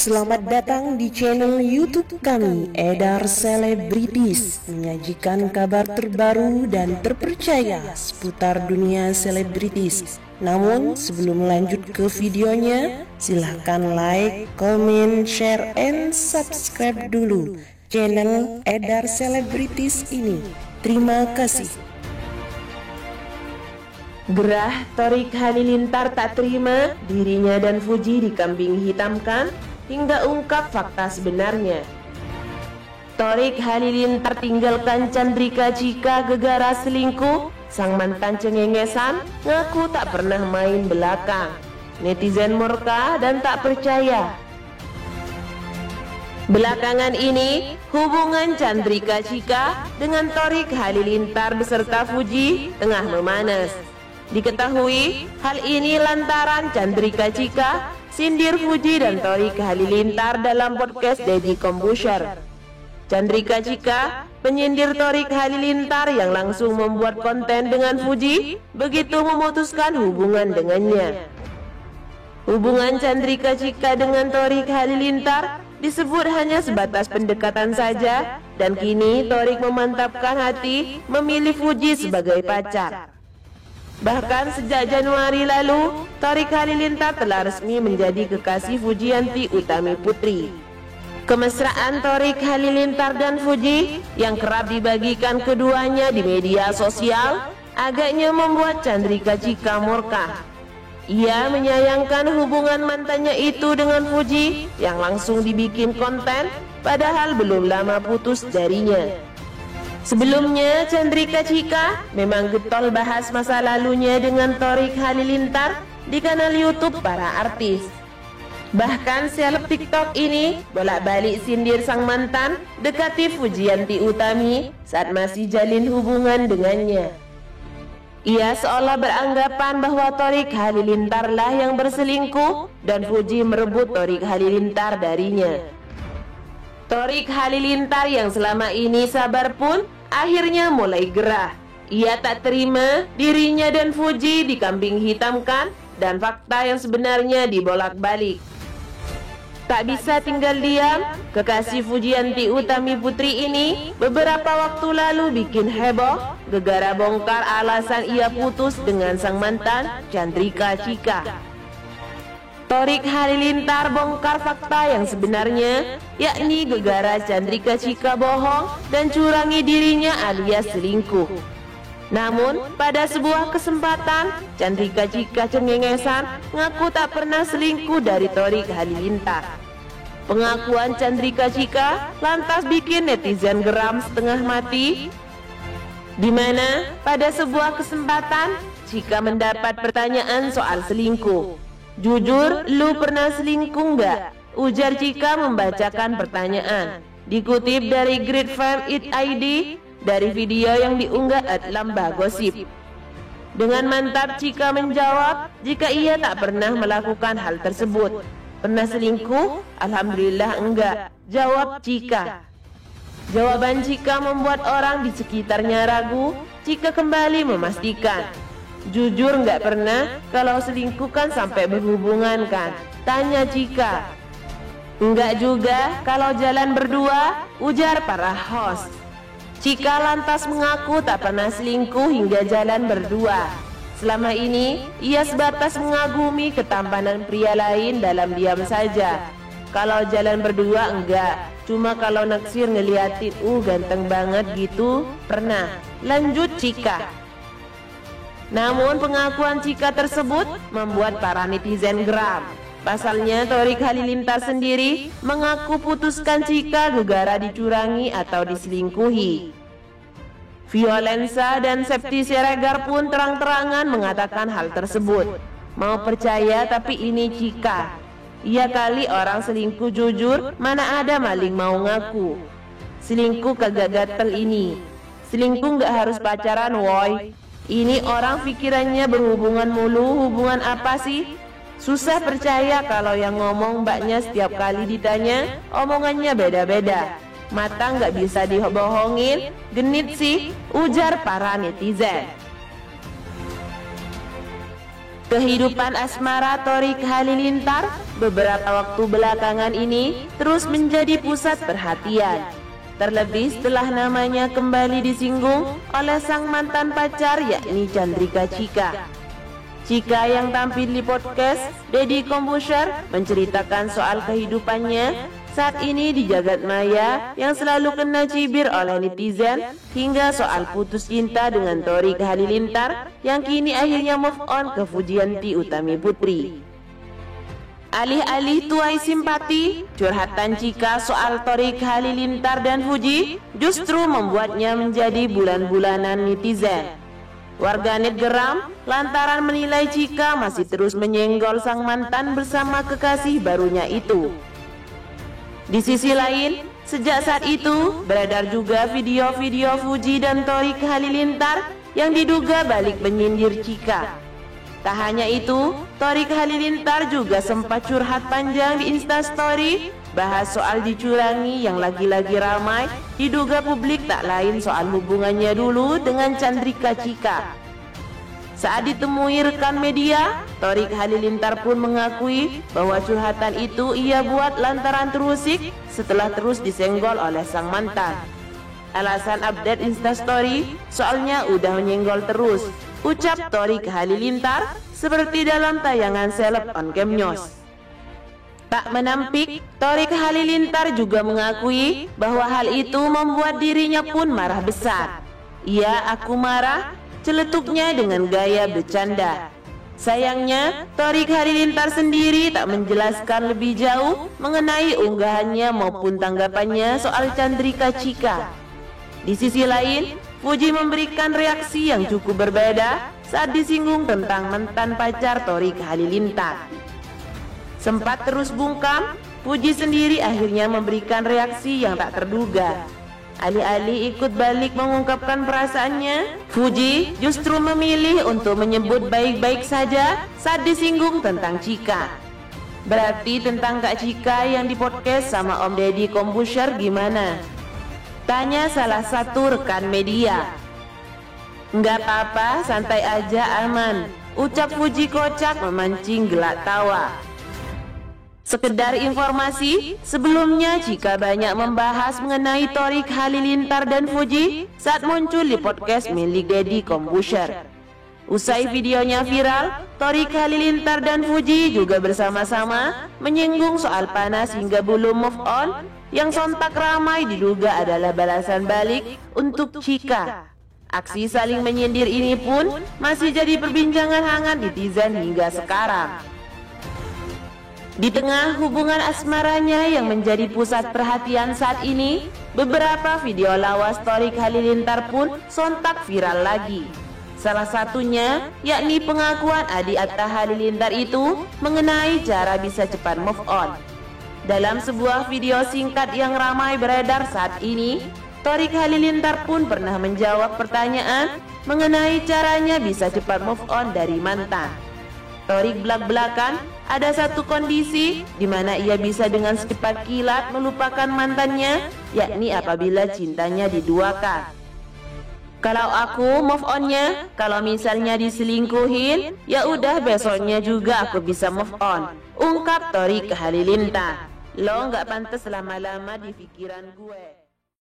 Selamat datang di channel YouTube kami, Edar Selebritis, menyajikan kabar terbaru dan terpercaya seputar dunia selebritis. Namun, sebelum lanjut ke videonya, silahkan like, comment, share, and subscribe dulu channel Edar Selebritis ini. Terima kasih. Gerah Thorik Halilintar tak terima dirinya dan Fuji dikambing hitamkan hingga ungkap fakta sebenarnya. Thorik Halilintar tinggalkan Chandrika Chika gegara selingkuh. Sang mantan cengengesan ngaku tak pernah main belakang. Netizen murka dan tak percaya. Belakangan ini, hubungan Chandrika Chika dengan Thorik Halilintar beserta Fuji tengah memanas. Diketahui, hal ini lantaran Chandrika Chika sindir Fuji dan Thorik Halilintar dalam podcast Deddy Corbuzier. Chandrika Chika menyindir Thorik Halilintar yang langsung membuat konten dengan Fuji begitu memutuskan hubungan dengannya. Hubungan Chandrika Chika dengan Thorik Halilintar disebut hanya sebatas pendekatan saja, dan kini Thorik memantapkan hati memilih Fuji sebagai pacar. Bahkan sejak Januari lalu, Thorik Halilintar telah resmi menjadi kekasih Fujianti Utami Putri. Kemesraan Thorik Halilintar dan Fuji yang kerap dibagikan keduanya di media sosial agaknya membuat Chandrika Chika murka. Ia menyayangkan hubungan mantannya itu dengan Fuji yang langsung dibikin konten padahal belum lama putus darinya. Sebelumnya, Chandrika Chika memang getol bahas masa lalunya dengan Thorik Halilintar di kanal YouTube para artis. Bahkan seleb TikTok ini bolak-balik sindir sang mantan dekati Fujianti Utami saat masih jalin hubungan dengannya. Ia seolah beranggapan bahwa Thorik Halilintar lah yang berselingkuh dan Fuji merebut Thorik Halilintar darinya. Thorik Halilintar yang selama ini sabar pun akhirnya mulai gerah. Ia tak terima dirinya dan Fuji dikambing hitamkan dan fakta yang sebenarnya dibolak-balik. Tak bisa tinggal diam, kekasih Fujianti Utami Putri ini beberapa waktu lalu bikin heboh gegara bongkar alasan ia putus dengan sang mantan Chandrika Chika. Thorik Halilintar bongkar fakta yang sebenarnya, yakni gegara Chandrika Chika bohong dan curangi dirinya alias selingkuh. Namun, pada sebuah kesempatan, Chandrika Chika cengengesan ngaku tak pernah selingkuh dari Thorik Halilintar. Pengakuan Chandrika Chika lantas bikin netizen geram setengah mati, di mana pada sebuah kesempatan Chika mendapat pertanyaan soal selingkuh. "Jujur, lu pernah selingkuh nggak?" ujar Chika membacakan pertanyaan. Dikutip dari Great Fame It ID dari video yang diunggah @lamba gosip. Dengan mantap Chika menjawab jika ia tak pernah melakukan hal tersebut. "Pernah selingkuh? Alhamdulillah enggak," jawab Chika. Jawaban Chika membuat orang di sekitarnya ragu. Chika kembali memastikan, "Jujur nggak pernah, kalau selingkuh kan sampai berhubungan kan?" tanya Chika. "Enggak juga, kalau jalan berdua," ujar para host. Chika lantas mengaku tak pernah selingkuh hingga jalan berdua. Selama ini, ia sebatas mengagumi ketampanan pria lain dalam diam saja. Kalau jalan berdua enggak, cuma kalau naksir ngeliatin ganteng banget gitu, pernah, lanjut Chika. Namun pengakuan Chika tersebut membuat para netizen geram. Pasalnya Thorik Halilintar sendiri mengaku putuskan Chika gegara dicurangi atau diselingkuhi. Violensa dan Septi Siregar pun terang-terangan mengatakan hal tersebut. Mau percaya tapi ini Chika. Ia kali orang selingkuh jujur, mana ada maling mau ngaku. Selingkuh kagak gatel ini. Selingkuh gak harus pacaran woy. Ini orang pikirannya berhubungan mulu, hubungan apa sih? Susah percaya kalau yang ngomong mbaknya setiap kali ditanya, omongannya beda-beda. Mata nggak bisa dibohongin, genit sih, ujar para netizen. Kehidupan asmara Thorik Halilintar beberapa waktu belakangan ini terus menjadi pusat perhatian. Terlebih setelah namanya kembali disinggung oleh sang mantan pacar yakni Chandrika Chika. Chika yang tampil di podcast Deddy Corbuzier menceritakan soal kehidupannya saat ini di jagat maya yang selalu kena cibir oleh netizen, hingga soal putus cinta dengan Thorik Halilintar yang kini akhirnya move on ke Fujianti Utami Putri. Alih-alih tuai simpati, curhatan Chika soal Thorik Halilintar dan Fuji justru membuatnya menjadi bulan-bulanan netizen. Warganet geram lantaran menilai Chika masih terus menyenggol sang mantan bersama kekasih barunya itu. Di sisi lain, sejak saat itu beredar juga video-video Fuji dan Thorik Halilintar yang diduga balik menyindir Chika. Tak hanya itu, Thorik Halilintar juga sempat curhat panjang di Instastory bahas soal dicurangi yang lagi-lagi ramai diduga publik tak lain soal hubungannya dulu dengan Chandrika Chika. Saat ditemui rekan media, Thorik Halilintar pun mengakui bahwa curhatan itu ia buat lantaran terusik setelah terus disenggol oleh sang mantan. Alasan update Instastory, soalnya udah menyenggol terus, ucap Thorik Halilintar seperti dalam tayangan seleb on cam news. Tak menampik, Thorik Halilintar juga mengakui bahwa hal itu membuat dirinya pun marah besar. "Iya, aku marah," celetuknya dengan gaya bercanda. Sayangnya, Thorik Halilintar sendiri tak menjelaskan lebih jauh mengenai unggahannya maupun tanggapannya soal Chandrika Chika. Di sisi lain, Fuji memberikan reaksi yang cukup berbeda saat disinggung tentang mantan pacar Thorik Halilintar. Sempat terus bungkam, Fuji sendiri akhirnya memberikan reaksi yang tak terduga. Alih-alih ikut balik mengungkapkan perasaannya, Fuji justru memilih untuk menyebut baik-baik saja saat disinggung tentang Chika. "Berarti tentang Kak Chika yang di podcast sama Om Deddy Corbuzier gimana?" tanya salah satu rekan media. "Nggak apa-apa, santai aja, aman," ucap Fuji kocak memancing gelak tawa. Sekedar informasi, sebelumnya Chika banyak membahas mengenai Thorik Halilintar dan Fuji saat muncul di podcast milik Deddy Corbuzier. Usai videonya viral, Thorik Halilintar dan Fuji juga bersama-sama menyinggung soal panas hingga belum move on, yang sontak ramai diduga adalah balasan balik untuk Chika. Aksi saling menyindir ini pun masih jadi perbincangan hangat netizen hingga sekarang. Di tengah hubungan asmaranya yang menjadi pusat perhatian saat ini, beberapa video lawas Thorik Halilintar pun sontak viral lagi. Salah satunya yakni pengakuan adik Atta Halilintar itu mengenai cara bisa cepat move on. Dalam sebuah video singkat yang ramai beredar saat ini, Thorik Halilintar pun pernah menjawab pertanyaan mengenai caranya bisa cepat move on dari mantan. Thorik belak-belakan ada satu kondisi di mana ia bisa dengan secepat kilat melupakan mantannya, yakni apabila cintanya diduakan. "Kalau aku move onnya, kalau misalnya diselingkuhin, ya udah besoknya juga aku bisa move on," ungkap Thorik Halilintar. "Lo nggak pantas lama-lama di pikiran gue."